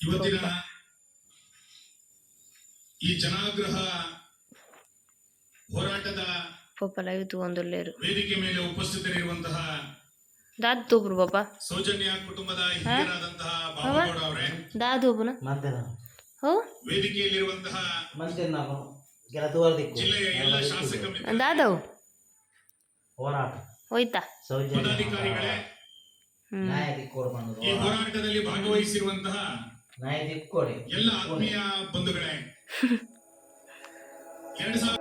ಇವತ್ತಿನ ಈ ಜನಾಗ್ರಹ ಹೋರಾಟದ ವೇದಿಕೆ ಮೇಲೆ ಉಪಸ್ಥಿತರಿರುವಂತಹ ದಾದೂಬ್ರು ಬಾಬಾ ಸೌಜನ್ಯ ಕುಟುಂಬದ ಹಿರಿಯರಾದಂತಹ ಬಾಬುಗೌಡ ಅವರೇ, ದಾದೂಬ್ನ ವೇದಿಕೆಯಲ್ಲಿರುವಂತಹ ಜಿಲ್ಲೆಯ ಎಲ್ಲ ಶಾಸಕ ದಾದವ್ ಹೋಯ್ತಾ ಪದಾಧಿಕಾರಿಗಳೇ, ಈ ಹೋರಾಟದಲ್ಲಿ ಭಾಗವಹಿಸಿರುವಂತಹ ಎಲ್ಲ ಆತ್ಮೀಯ ಬಂಧುಗಳೇ, 2000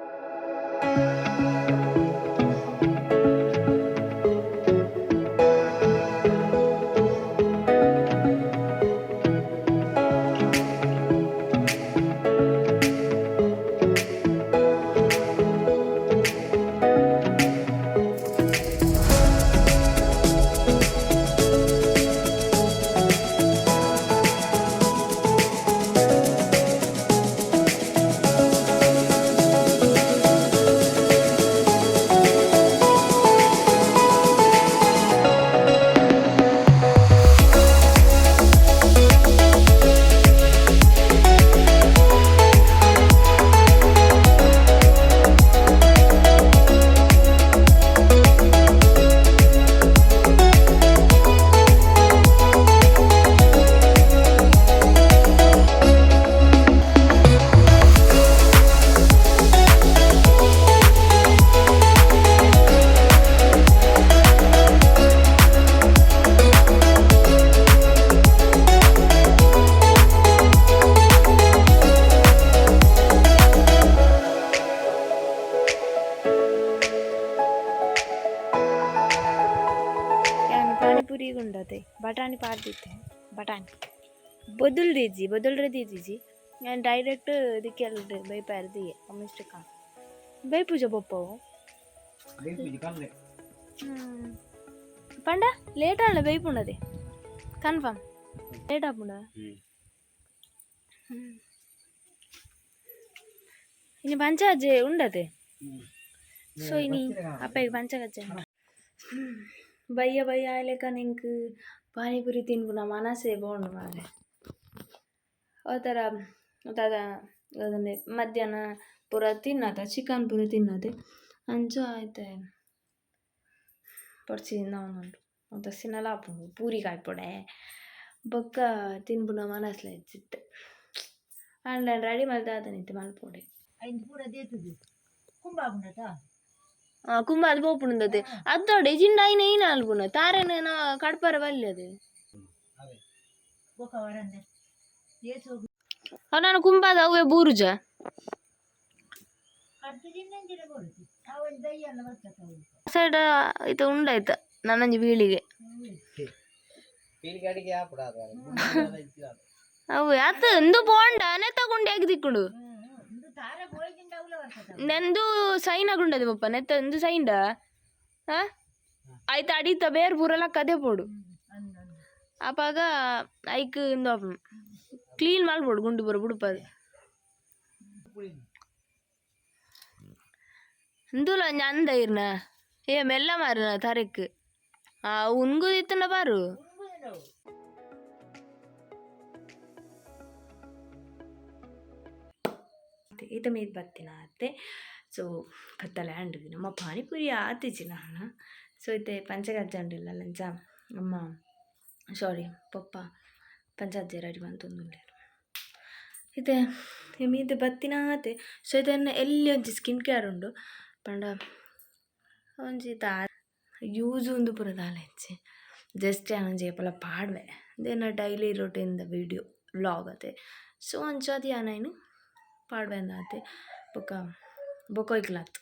ಬಟಾಣಿ ಪಾಡ್ದಿತ್ತೆ ಬಟಾಣಿ ಬದಲ್ರೆ ದೀಜಿಜಿ ನಾನು ಡೈರೆಕ್ಟ್ ಇದಕ್ಕೆ ಅಲ್ರಿ ಬೈಪಾರ್ದಿಯೇ ಮಿಸ್ಟೇಕ್ ಬೈ ಪೂಜೆ ಬೊಪ್ಪವು ಪಂಡ ಲೇಟ್ ಆಳೆ ಬೈಪುಂಡದೆ ಕನ್ಫರ್ಮ್ ಲೇಟ್ ಆಪುಂಡ ಇನ್ನು ಪಂಚಾಜೆ ಉಂಡತೆ ಸೊ ಇನಿ ಅಪ್ಪಗೆ ಪಂಚಗಜ್ಜೆ ಬಯ್ಯ ಆಯ್ಲೆಕ ನಿಂಗೆ ಪಾನಿಪುರಿ ತಿನ್ಬುನ ಮನಸ್ಸೇ ಬೋಂಡು ಮಾರೆ ಅದನ್ನೇ ಮಧ್ಯಾಹ್ನ ಪೂರ ತಿನ್ನದ ಚಿಕನ್ ಪೂರ ತಿನ್ನದೆ ಅಂಚು ಆಯ್ತೆ ಪೊಡ್ಸಿ ನಾವುಂಟು ಅಂತ ಸಿನ್ನಲಾಪು ಪೂರಿ ಕಾಯ್ಪೊಡೆ ಬೊಕ್ಕ ತಿನ್ಬುನ ಮನಸ್ಲೆ ಇಚ್ಚಿತ್ತೆ ಆನ್ಲೈನ್ ರೆಡಿ ಮಾಡ್ದೆ ನಿಂತೆ ಮಲ್ಪೊಡೆ ಕುಂಬ ಅದು ಬೋಪುಂಡದೆ ಅದ್ದೋಡೆ ಜಿಂಡಾಯಿನ ಏನ ಅಲ್ಬುನ ತಾರೇನ ಕಡ್ಪರ ಬಲ್ಯದೆ ನಾನು ಕುಂಬಾದ ಅವೇ ಬೂರುಜ ಸೈಡ್ ಇದು ಉಂಡಾಯ್ತ ನನ್ನಂಜಿ ಬೀಳಿಗೆ ಅವು ಅತ್ತ ಎಂದು ಬೋಂಡ ನೆತ್ತಗುಂಡಿ ಆಗಿ ತಿಕ್ಕುಂಡು ನೆಂದು ಸೈನ್ ಆಗುಂಡದೆ ಪಪ್ಪ ನೆತ್ತ ಎಂದು ಸೈಂಡ ಆಯ್ತು ಅಡಿತ ಬೇರೆ ಪೂರಲ್ಲ ಕದೆ ಪೋಡು ಅಪ್ಪಾಗ ಐಕ್ ಇಂದು ಕ್ಲೀನ್ ಮಾಡ್ಬೋಡು ಗುಂಡು ಬರೋ ಬುಡುಪದು ಇಂದುಲ ಅಂದ ಇರ್ನ ಏ ಮೆಲ್ಲ ಮಾರನ ತರಕ್ ಉನ್ಗು ಇತ್ತನ ಬಾರು ಈತ ಮೀದ್ ಬತ್ತಿನ ಅತ್ತೆ ಸೊ ಕತ್ತಲೆ ಅಂಡ್ವಿ ನಮ್ಮ ಪಾನಿಪುರಿ ಆತಿಜಿ ನಾನು ಸೊ ಇತ್ತೆ ಪಂಚಗಜ್ಜ ಉಂಡಿಲ್ಲ ಲಂಚ ಅಮ್ಮ ಸಾರಿ ಪಪ್ಪ ಪಂಚಾಜ್ಜೆ ರೆಡಿ ಬಂತೊಂದುಂಡೇರು ಇತ್ತೆ ಮೀದು ಬತ್ತಿನ ಆತೆ ಸೊ ಇದನ್ನು ಎಲ್ಲಿ ಒಂಜಿ ಸ್ಕಿನ್ ಕೇರ್ ಉಂಡು ಪಂಡ ಒಂಜಿ ಯೂಸ್ ಒಂದು ಪುರದಾಲ ಹೆಚ್ಚಿ ಜಸ್ಟ್ ಒಂಜಿ ಏಪಲ ಪಾಡ್ವೆ ದೇನ ಡೈಲಿ ರೊಟೀನ್ದ ವಿಡಿಯೋ ವ್ಲಾಗ್ ಅತೆ ಸೊ ಅಂಚಾದಿ ಆನಾಯ್ನು ಪಾಡ್ವೆ ಅಂದಾತೆ ಬೊಕೊಯ್ಕ್ಲಾತ್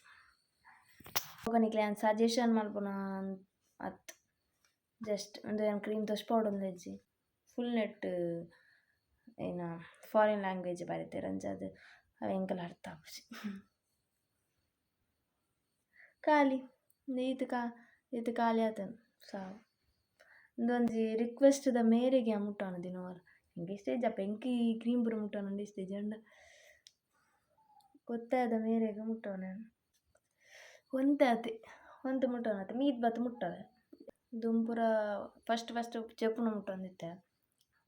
ಬೊಕೊನಿಕ್ಲೆ ಒಂದು ಸಜೆಷನ್ ಮಲ್ಪುನ ಅತ್ ಜಸ್ಟ್ ಒಂದು ಏನು ಕ್ರೀಮ್ ತೋಚ್ಪಾಡು ಒಂದು ಹೆಜ್ಜಿ ಫುಲ್ ನೆಟ್ ಏನು ಫಾರಿನ್ ಲ್ಯಾಂಗ್ವೇಜ್ ಬರೀತಾರೆ ಅಂಚದು ಅವು ಎಂಕಲ್ ಅರ್ಥ ಆಪುಜಿ ಖಾಲಿ ಇದು ಖಾಲಿ ಆತನು ಸಾವು ಒಂದೊಂಜಿ ರಿಕ್ವೆಸ್ಟ್ದ ಮೇರೆಗೆ ಮುಟ್ಟಾನ ದಿನವಾರ ಹಿಂಗೆ ಸ್ಟೇಜ್ ಅಪ್ಪ ಎಂಕಿ ಕ್ರೀಮ್ ಪೂರ ಮುಟ್ಟಾನ ಸ್ಟೇಜ್ ಅಂಡ ಗೊತ್ತಾದ ಮೇರೆಗೆ ಮುಟ್ಟವನ ಒಂತಾತೆ ಒಂದು ಮುಟ್ಟವನತ್ತೆ ಮೀದ್ ಬತ್ತು ಮುಟ್ಟವೆ ದುಂಪುರ ಫಸ್ಟ್ ಚೆಪ್ಪುನ ಮುಟ್ಟೊಂದಿತ್ತೆ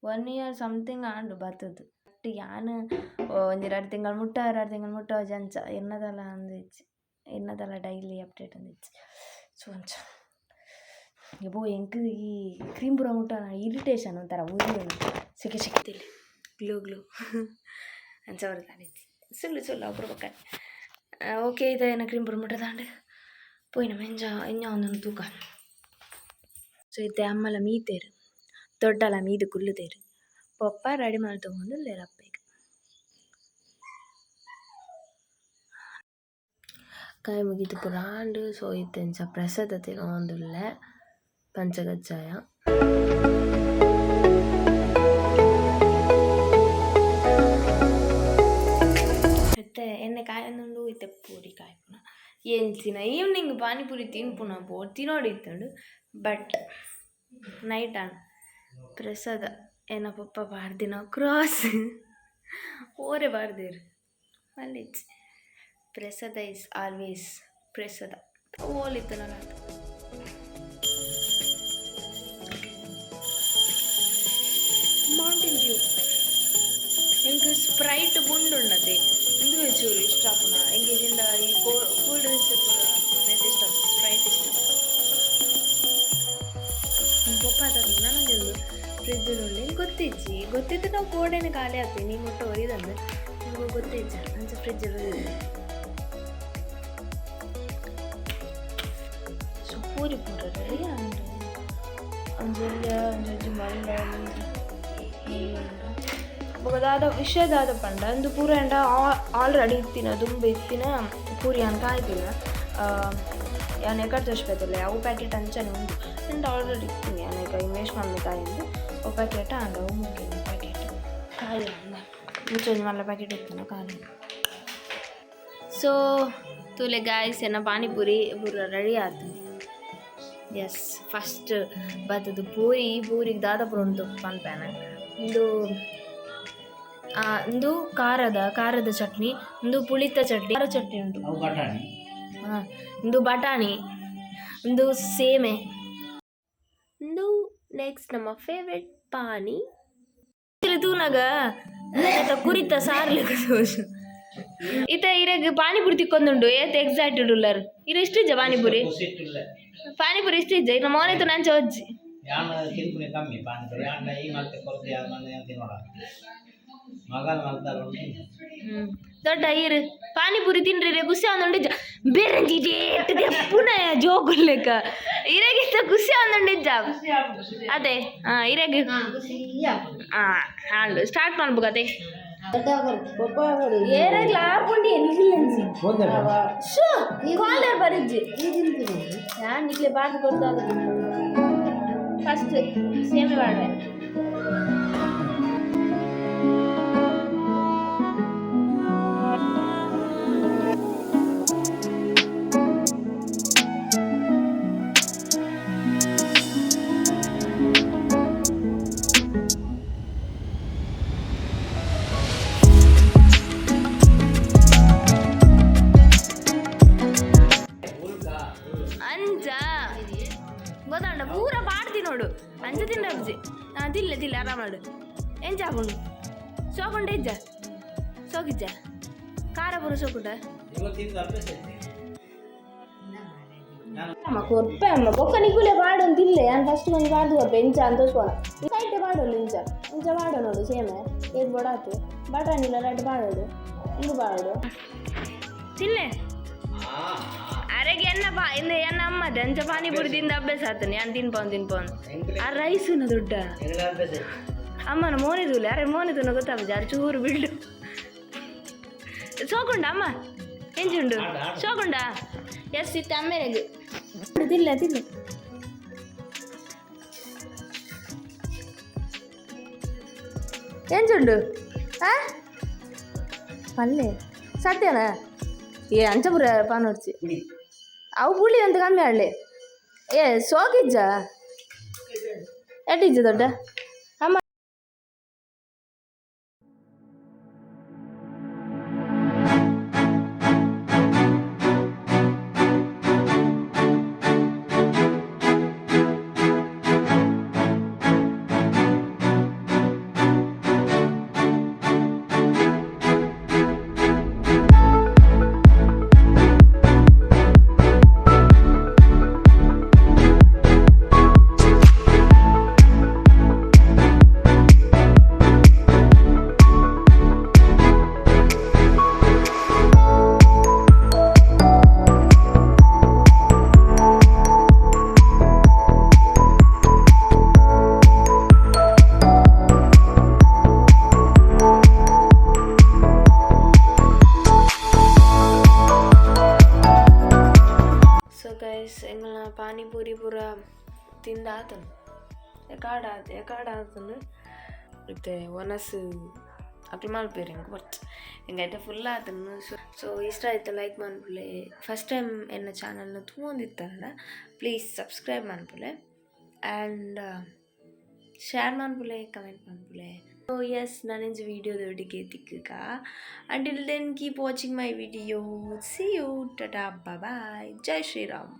1 year ಸಮಥಿಂಗ್ ಆಂಡು ಬರ್ತದೆ ಯಾನು ಒಂದು 2 ತಿಂಗಳು ಮುಟ್ಟ ಜಂಚ ಎನ್ನದಲ್ಲ ಅಂದಿಚ್ಚು ಎನ್ನದಲ್ಲ ಡೈಲಿ ಅಪ್ಡೇಟ್ ಅಂದಿಚ್ಚು ಸೊ ಅಂಚ ಯಬೋ ಎಂಕ್ ಈ ಕ್ರೀಮ್ ಪೂರ ಮುಟ್ಟ ಇರಿಟೇಷನ್ ಒಂಥರ ಉರಿ ಸೆಕೆ ಸಿಕ್ತಿಲ್ಲ ಗ್ಲೂ ಅಂಚ ಬರ್ತಾನೆ ಸುಳ್ಳು ಅಬ್ರು ಬಕ್ಕ ಓಕೆ ಇದೆ ಏನ ಕ್ರೀಮ್ ಪೂರ ಮುಟ್ಟದಾಂಡು ಪೋಯಿನ ಎಂಜ ಒಂದೊಂದು ತೂಕ ಸೊ ಇತ್ತೆ ಅಮ್ಮಲ ಮೀತೇರು ದೊಡ್ಡಲ ಮೀದು ಕುಲ್ಲುದೇರು ಪಪ್ಪ ರೆಡಿ ಮಾಡಿ ತಗೊಂಡು ಲೇರಪ್ಪೇಗ ಕಾಯಿ ಮುಗಿದು ಪುರಾಂಡು ಸೊ ಇತ್ತೆಂಚ ಪ್ರಸಾದ ತಿನ್ನೊಂದುಲ್ಲೆ ಪಂಚಗಜ್ಜಾಯ ಮತ್ತೆ ಎಣ್ಣೆ ಕಾಯೊಂದುಂಡು ಇತ್ತೆ ಪೂರಿ ಕಾಯ್ಪುನ ಎಂಚಿನ ಈವ್ನಿಂಗ್ ಪಾನಿಪುರಿ ತಿನ್ಪುನ ತಿನ್ನೋಡಿತ್ತುಂಡು ಬಟ್ ನೈಟ್ ಆನ್ ಪ್ರಸಾದ ಏನ ಪಪ್ಪ ಬಾರ್ದಿನ ಕ್ರಾಸ್ ಓರೆ ಬಾರ್ದೇರು ಮಲ್ಲಿಚ್ ಪ್ರಸಾದ ಇಸ್ ಆಲ್ವೇಸ್ ಪ್ರಸಾದ ಓಲಿತ್ತು ನಾನು ಮೌಂಟೇನ್ ಡ್ಯೂ ಎಂಕ್ ಸ್ಪ್ರೈಟ್ ಬುಂಡುಂಡತೆ ಇಂದು ಚೂರು ಇಷ್ಟ ಪುನಃ ಎಂಗೇಜಿಂದ ಈ ಕೂಲ್ ಡ್ರಿಂಕ್ಸ್ ಪೂರ ಮೆಂತೆ ಇಷ್ಟ ಸ್ಪ್ರೈಟ್ ಇಷ್ಟ ಪಪ್ಪ ಅದನ್ನು ನಾನೊಂದು ಫ್ರಿಜ್ಜಲ್ಲಿ ಗೊತ್ತಿತ್ತು ನಾವು ಕೋಡೆನೆ ಖಾಲಿ ಆಗ್ತೀವಿ ನೀವು ಮುಟ್ಟ ಒಯ್ದಂದ್ರೆ ನಿಮಗೆ ಗೊತ್ತಿಜ್ಜ ಅಂಚ ಫ್ರಿಜ್ಜಲ್ಲಿ ಸೊ ಪೂರಿ ಪೂರ ರೆಡಿ ಅಂದ್ರೆ ಒಂಜಿ ಮಲ್ಲ ಬೊಗದಾದ ವಿಷಯದಾದ ಪಂಡ ಅಂದು ಪೂರ ಎಂಡ ಆಲ್ರೆಡಿ ಇತ್ತಿನ ದುಂಬು ಇತ್ತಿನ ಪೂರಿ ಅಂತ ಆಯ್ತಿನ ಯಾನು ಎಕಡೆ ತೋರಿಸ್ಬೇಕಲ್ಲ ಅವು ಪ್ಯಾಕೆಟ್ ಅಂಚನೆ ಉಂಟು ಎಂಡ ಆಲ್ರೆಡಿ ಇತ್ತೀನಿ ಯಾನೀಗ ಇನ್ವೆಸ್ಟ್ ಮಾಡಿ ತಾಯಿಂದ ಅವು ಪ್ಯಾಕೆಟ್ ಅಂಡ ಅವು ಮುಗಿನ ಪ್ಯಾಕೆಟ್ ಖಾಲಿ ಮುಚ್ಚೊಂದು ಮಲ್ಲ ಪ್ಯಾಕೆಟ್ ಇತ್ತಾನ ಖಾಲಿ ಸೊ ತುಲೆ ಗಾಯ್ಸ್ ಏನ ಪಾನಿಪುರಿ ಪೂರ ರೆಡಿ ಆಯ್ತು ಎಸ್ ಫಸ್ಟ್ ಬರ್ತದು ಪೂರಿಗೆ ದಾದಾಪುರ ಉಂಟು ಪನ್ಪ್ಯಾನ ಒಂದು ಖಾರದ ಚಟ್ನಿ ಒಂದು ಪುಳಿತ ಚಟ್ನಿ ಖಾರ ಚಟ್ನಿ ಉಂಟು ಒಂದು ಬಟಾಣಿ ಒಂದು ಸೇಮೆ ಒಂದು ನೆಕ್ಸ್ಟ್ ನಮ್ಮ ಫೇವ್ರೆಟ್ ಪಾನಿ ತೂನಾಗ ಕುರಿತ ಸಾರ್ಲಿಕ್ಕೆ ದೋಷ ಈತ ಇರಾಗ ಪಾನಿಪುರಿ ತಿಕ್ಕೊಂದುಂಡು ಏತ್ ಎಕ್ಸೈಟೆಡ್ ಉಳ್ಳಾರು ಇರ ಇಷ್ಟಿಜ್ಜ ಪಾನಿಪುರಿ ಇಷ್ಟಿಜ್ಜ ಇನ್ನು ಮೋನೆತು ನಂಚ ಒಜ್ಜಿ ದೊಡ್ಡ ಈರು ಪಾನಿಪುರಿ ತಿನ್ರಿ ಗುಸಿ ಒಂದೊಂಡಿಜ್ಜ ಬೇರೆ ಪುನಃ ಜೋಗುಲ್ಲೆಕ್ಕ ಇರಾಗಿತ್ತ ಗುಸಿ ಒಂದೊಂಡಿಜ್ಜ ಅದೇ ಇರಾಗ ಹಾಂಡು ಸ್ಟಾರ್ಟ್ ಮಾಡ್ಬೇಕತೆ ಏರಾಗ್ಲ ಆಪುಂಡಿ ಕಾಲರ್ ಬರಿಜ್ಜಿ ನಾನು ನಿಕ್ಲೆ ಬಾರ್ದು ಕೊಡ್ದಾಗ ಫಸ್ಟ್ ಸೇಮೆ ಮಾಡ್ರೆ ಗೊತ್ತಾಂಡ ಪೂರ ಬಾಡ್ತಿ ನೋಡು ಅಂಚ ತಿಂಡ ಅಜ್ಜಿ ತಿಲ್ಲ ಆರಾಮಾಡು ಎಂಚ ಹಾಕೊಂಡು ಸೋಕೊಂಡೆ ಇಜ್ಜ ಸೋಕಿಜ್ಜ ಖಾರ ಪೂರ ಸೋಕುಂಡ ಅಮ್ಮ ಕೊರ್ಪೆ ಅಮ್ಮ ಬೊಕ್ಕ ನಿಗುಲೆ ಬಾಡು ಅಂತಿಲ್ಲ ನಾನು ಫಸ್ಟ್ ಒಂದು ಬಾರ್ದು ಕೊರ್ಪೆ ಇಂಚ ಅಂತ ತೋರಿಸ್ಕೋಣ ಸೈಟ್ ಬಾಡೋಲ್ಲ ಇಂಚ ಬಾಡೋ ನೋಡು ಸೇಮೆ ಏದು ಬಡಾತು ಬಟಾಣಿಲ್ಲ ರೆಡ್ ಬಾಡೋಡು ಹಿಂಗೆ ಬಾಡೋಡು ತಿನ್ನೆ ಅರೆಗೆ ಎನ್ನ ಅಮ್ಮದೆ ಅಂಚ ಪಾನಿಪುರಿ ತಿಂದ ಅಭ್ಯಾಸ ಆತನೆ ನಾನು ತಿನ್ಪವನ್ ಆ ರೈಸುನ ದೊಡ್ಡ ಅಮ್ಮನ ಮೋನಿದೂಲೆ ಅರೆ ಮೋನಿದೂನ ಗೊತ್ತಾಗ ಅರೆ ಚೂರು ಬಿಲ್ಡು ಸೋಕೊಂಡ ಅಮ್ಮ ಎಂಚುಂಡು ಸೋಕೊಂಡ ಎಸ್ ಇತ್ತು ಅಮ್ಮೆಗೆ ತಿಲ್ಲ ಎಂಚುಂಡು ಪಲ್ಲೆ ಸತ್ಯನಾ ಏ ಅಂಚಪುರ ಪಾನೋಡ್ಚಿ ಅವು ಪುಳಿ ಅಂತ ಕಮ್ಮಿ ಆಡಲಿ ಏ ಸೋಕಿಜ್ಜ ಎಟ್ಟಿಜ್ಜ ದೊಡ್ಡ ಅಮ್ಮ ತಿಂದಾತನು ಎಕಾಡ ಆತನು ಮತ್ತೆ ಒನಸು ಅಕ್ಲು ಮಲ್ಪೇರು ಹೆಂಗೆ ಬರ್ತು ಹೆಂಗೈತೆ ಫುಲ್ ಆತನು ಸೊ ಇಷ್ಟ ಆಯಿತು ಲೈಕ್ ಮಾಡ್ಬಿಡ್ಲೆ ಫಸ್ಟ್ ಟೈಮ್ ಎನ್ನ ಚಾನಲ್ನ ತಗೊಂಡಿರ್ತಾರಲ್ಲ ಪ್ಲೀಸ್ ಸಬ್ಸ್ಕ್ರೈಬ್ ಮಾಡ್ಬಿಡ್ಲೆ ಆ್ಯಂಡ್ ಶೇರ್ ಮಾಡ್ಬಿಡ್ಲೆ ಕಮೆಂಟ್ ಮಾಡ್ಬಿಡ್ಲೆ ಸೊ ಎಸ್ ನಾನಿಂಜ ವೀಡಿಯೋದೊಟ್ಟಿಗೆ ತಿಕ್ಕಗ until then keep watching my video see you ಟಾಟಾ ಬಾಯ್ ಜೈ ಶ್ರೀರಾಮ್